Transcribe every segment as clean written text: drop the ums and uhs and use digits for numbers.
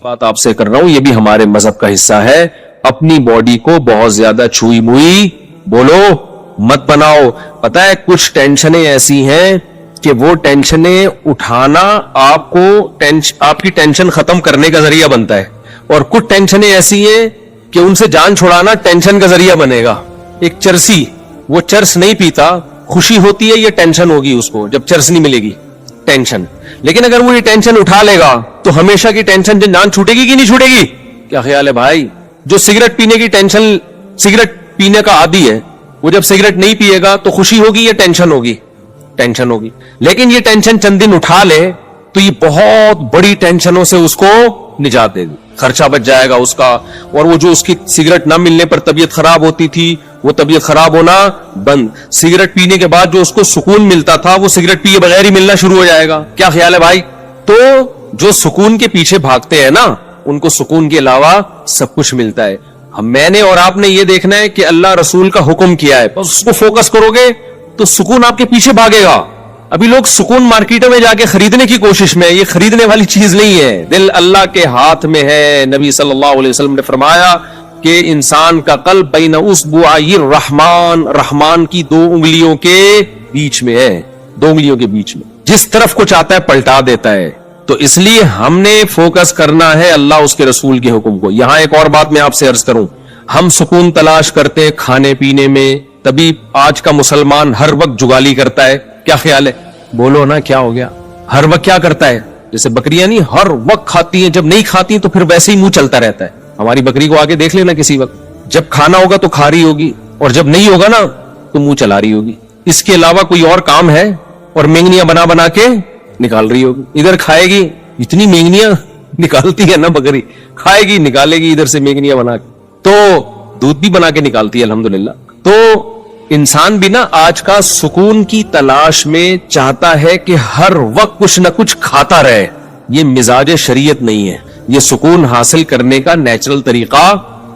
بات آپ سے کر رہا ہوں, یہ بھی ہمارے مذہب کا حصہ ہے. اپنی باڈی کو بہت زیادہ چھوئی موئی بولو مت بناؤ. پتہ ہے کچھ ٹینشنیں ایسی ہیں کہ وہ ٹینشنیں اٹھانا آپ کی ٹینشن ختم کرنے کا ذریعہ بنتا ہے, اور کچھ ٹینشنیں ایسی ہیں کہ ان سے جان چھڑانا ٹینشن کا ذریعہ بنے گا. ایک چرسی, وہ چرس نہیں پیتا, خوشی ہوتی ہے یہ ٹینشن ہوگی اس کو جب چرس نہیں ملے گی, ٹینشن. لیکن اگر وہ یہ ٹینشن اٹھا لے گا تو ہمیشہ کی ٹینشن جان چھوٹے گی کہ نہیں چھوٹے گی؟ کیا خیال ہے بھائی؟ جو سگریٹ پینے کی ٹینشن, سگریٹ پینے کا عادی ہے, وہ جب سگریٹ نہیں پیے گا تو خوشی ہوگی یا ٹینشن ہوگی؟ ٹینشن ہوگی. لیکن یہ ٹینشن چند دن اٹھا لے تو یہ بہت بڑی ٹینشنوں سے اس کو نجات دے گی, خرچہ بچ جائے گا اس کا. اور وہ جو اس کی سگریٹ نہ ملنے پر طبیعت خراب ہوتی تھی وہ طبیعت خراب ہونا بند. سگریٹ پینے کے بعد جو اس کو سکون ملتا تھا وہ سگریٹ پیے بغیر ہی ملنا شروع ہو جائے گا. کیا خیال ہے بھائی؟ تو جو سکون کے پیچھے بھاگتے ہیں نا, ان کو سکون کے علاوہ سب کچھ ملتا ہے. میں نے اور آپ نے یہ دیکھنا ہے کہ اللہ رسول کا حکم کیا ہے, بس اس کو فوکس کرو گے تو سکون آپ کے پیچھے بھاگے گا. ابھی لوگ سکون مارکیٹوں میں جا کے خریدنے کی کوشش میں, یہ خریدنے والی چیز نہیں ہے, دل اللہ کے ہاتھ میں ہے. نبی صلی اللہ علیہ وسلم نے فرمایا کہ انسان کا قلب بین اصبعی الرحمن, رحمان کی 2 انگلیوں کے بیچ میں ہے, 2 انگلیوں کے بیچ میں, جس طرف کو چاہتا ہے پلٹا دیتا ہے. تو اس لیے ہم نے فوکس کرنا ہے اللہ اس کے رسول کے حکم کو. یہاں ایک اور بات میں آپ سے عرض کروں, ہم سکون تلاش کرتے ہیں کھانے پینے میں, تبھی آج کا مسلمان ہر وقت جگالی کرتا ہے. کیا خیال ہے؟ بولو نا کیا ہو گیا؟ ہر وقت کیا کرتا ہے؟ جیسے بکریاں نہیں ہر وقت کھاتی ہیں, جب نہیں کھاتی تو پھر ویسے ہی منہ چلتا رہتا ہے. ہماری بکری کو آگے دیکھ لینا کسی وقت, جب کھانا ہوگا تو کھا رہی ہوگی, اور جب نہیں ہوگا نا تو منہ چلا رہی ہوگی. اس کے علاوہ کوئی اور کام ہے؟ اور مینگنیاں بنا بنا کے نکال رہی ہوگی. ادھر کھائے گی, اتنی مینگنیاں نکالتی ہے نا بکری, کھائے گی نکالے گی ادھر سے مینگنیاں بنا کے, تو دودھ بھی بنا کے نکالتی ہے الحمدللہ. تو انسان بھی نا آج کا سکون کی تلاش میں چاہتا ہے کہ ہر وقت کچھ نہ کچھ کھاتا رہے. یہ مزاج شریعت نہیں ہے, یہ سکون حاصل کرنے کا نیچرل طریقہ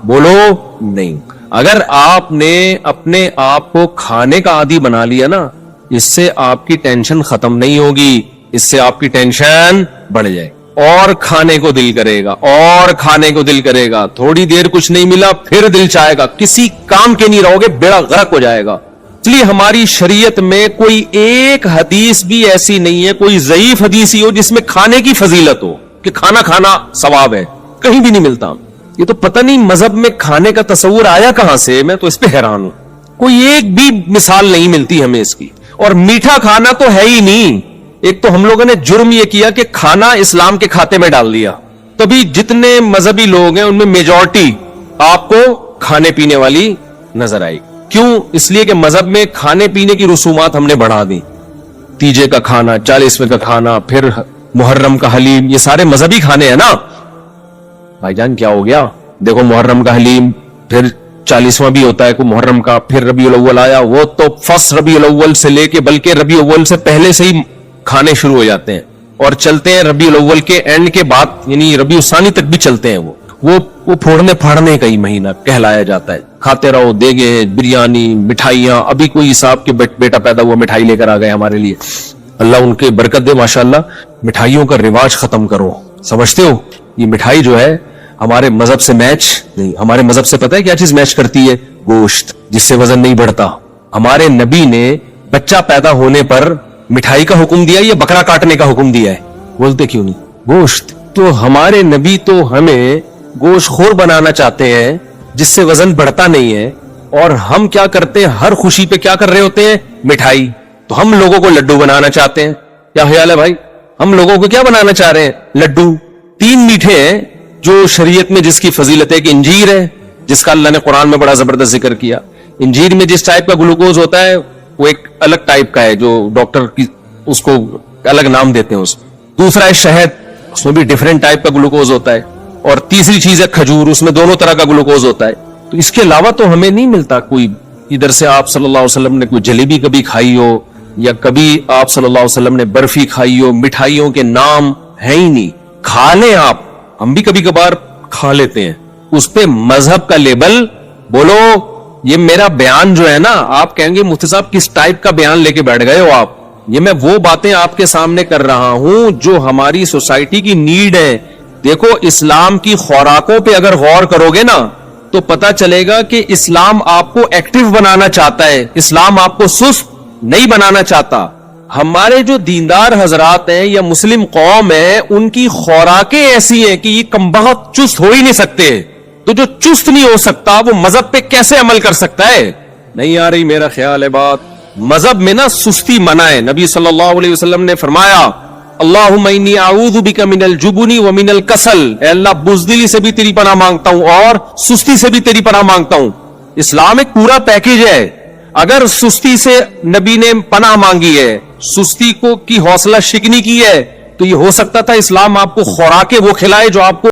بولو نہیں. اگر آپ نے اپنے آپ کو کھانے کا عادی بنا لیا نا, اس سے آپ کی ٹینشن ختم نہیں ہوگی, اس سے آپ کی ٹینشن بڑھ جائے, اور کھانے کو دل کرے گا, اور کھانے کو دل کرے گا. تھوڑی دیر کچھ نہیں ملا پھر دل چاہے گا, کسی کام کے نہیں رہو گے, بیڑا غرق ہو جائے گا. اس لیے ہماری شریعت میں کوئی ایک حدیث بھی ایسی نہیں ہے, کوئی ضعیف حدیث ہی ہو جس میں کھانے کی فضیلت ہو کہ کھانا کھانا ثواب ہے, کہیں بھی نہیں ملتا. یہ تو پتہ نہیں مذہب میں کھانے کا تصور آیا کہاں سے, میں تو اس پہ حیران ہوں. کوئی ایک بھی مثال نہیں ملتی ہمیں اس کی. اور میٹھا کھانا تو ہے ہی نہیں. ایک تو ہم لوگوں نے جرم یہ کیا کہ کھانا اسلام کے کھاتے میں ڈال دیا, تبھی جتنے مذہبی لوگ ہیں ان میں میجورٹی آپ کو کھانے پینے والی نظر آئی. کیوں؟ اس لیے کہ مذہب میں کھانے پینے کی رسومات ہم نے بڑھا دی. تیجے کا کھانا, 40ویں کا کھانا, پھر محرم کا حلیم, یہ سارے مذہبی کھانے ہیں نا. بھائی جان کیا ہو گیا؟ دیکھو محرم کا حلیم, پھر 40واں بھی ہوتا ہے کو محرم کا, پھر ربیع الاول آیا, وہ تو فرسٹ ربیع الاول سے لے کے بلکہ ربیع الاول سے پہلے سے ہی کھانے شروع ہو جاتے ہیں, اور چلتے ہیں ربیع الاول کے اینڈ کے بعد, یعنی ربیع الثانی تک بھی چلتے ہیں. وہ پھوڑنے پھاڑنے کا ہی مہینہ کہلایا جاتا ہے. کھاتے رہو, دیگیں, بریانی, مٹھائیاں. ابھی کوئی صاحب کے بیٹا پیدا ہوا, مٹھائی لے کر آ گئے ہمارے لیے, اللہ ان کے برکت دے ماشاءاللہ. مٹھائیوں کا رواج ختم کرو. سمجھتے ہو یہ مٹھائی جو ہے ہمارے مذہب سے میچ نہیں. ہمارے مذہب سے پتہ ہے کیا چیز میچ کرتی ہے؟ گوشت, جس سے وزن نہیں بڑھتا. ہمارے نبی نے بچہ پیدا ہونے پر مٹھائی کا حکم دیا یا بکرا کاٹنے کا حکم دیا ہے؟ بولتے کیوں نہیں؟ گوشت. تو ہمارے نبی تو ہمیں گوشت خور بنانا چاہتے ہیں جس سے وزن بڑھتا نہیں ہے, اور ہم کیا کرتے ہیں؟ ہر خوشی پہ کیا کر رہے ہوتے ہیں؟ مٹھائی. تو ہم لوگوں کو لڈو بنانا چاہتے ہیں. کیا خیال ہے بھائی؟ ہم لوگوں کو کیا بنانا چاہ رہے ہیں؟ لڈو. 3 میٹھے ہیں جو شریعت میں جس کی فضیلت ہے کہ انجیر ہے, جس کا اللہ نے قرآن میں بڑا زبردست ذکر کیا. انجیر میں جس ٹائپ کا گلوکوز ہوتا ہے وہ ایک الگ ٹائپ کا ہے, جو ڈاکٹر کی اس کو الگ نام دیتے ہیں. دوسرا ہے شہد, اس میں بھی ڈیفرنٹ ٹائپ کا گلوکوز ہوتا ہے. اور تیسری چیز ہے کھجور, اس میں دونوں طرح کا گلوکوز ہوتا ہے. تو اس کے علاوہ تو ہمیں نہیں ملتا کوئی. ادھر سے آپ صلی اللہ علیہ وسلم نے کوئی جلیبی کبھی کھائی ہو, یا کبھی آپ صلی اللہ علیہ وسلم نے برفی کھائی ہو, مٹھائیوں کے نام ہے ہی نہیں. کھا لیں آپ, ہم بھی کبھی کبھار کھا لیتے ہیں, اس پہ مذہب کا لیبل بولو. یہ میرا بیان جو ہے نا, آپ کہیں گے مفتی صاحب کس ٹائپ کا بیان لے کے بیٹھ گئے ہو آپ. یہ میں وہ باتیں آپ کے سامنے کر رہا ہوں جو ہماری سوسائٹی کی نیڈ ہے. دیکھو اسلام کی خوراکوں پہ اگر غور کرو گے نا تو پتا چلے گا کہ اسلام آپ کو ایکٹیو بنانا چاہتا ہے، اسلام آپ کو سست نہیں بنانا چاہتا. ہمارے جو دیندار حضرات ہیں یا مسلم قوم ہے ان کی خوراکیں ایسی ہیں کہ یہ کمبخت چست ہو ہی نہیں سکتے. تو جو چست نہیں ہو سکتا وہ مذہب پہ کیسے عمل کر سکتا ہے؟ نہیں آ رہی میرا خیال ہے بات. مذہب میں نا سستی منع ہے. نبی صلی اللہ علیہ وسلم نے فرمایا اللہم انی اعوذ بک من الجبن ومن الکسل، اے اللہ بزدلی سے بھی تیری پناہ مانگتا ہوں اور سستی سے بھی تیری پناہ مانگتا ہوں. اسلام ایک پورا پیکیج ہے. اگر سستی سے نبی نے پناہ مانگی ہے، سستی کو کی حوصلہ شکنی کی ہے، تو یہ ہو سکتا تھا اسلام آپ کو خوراکیں وہ کھلائے جو آپ کو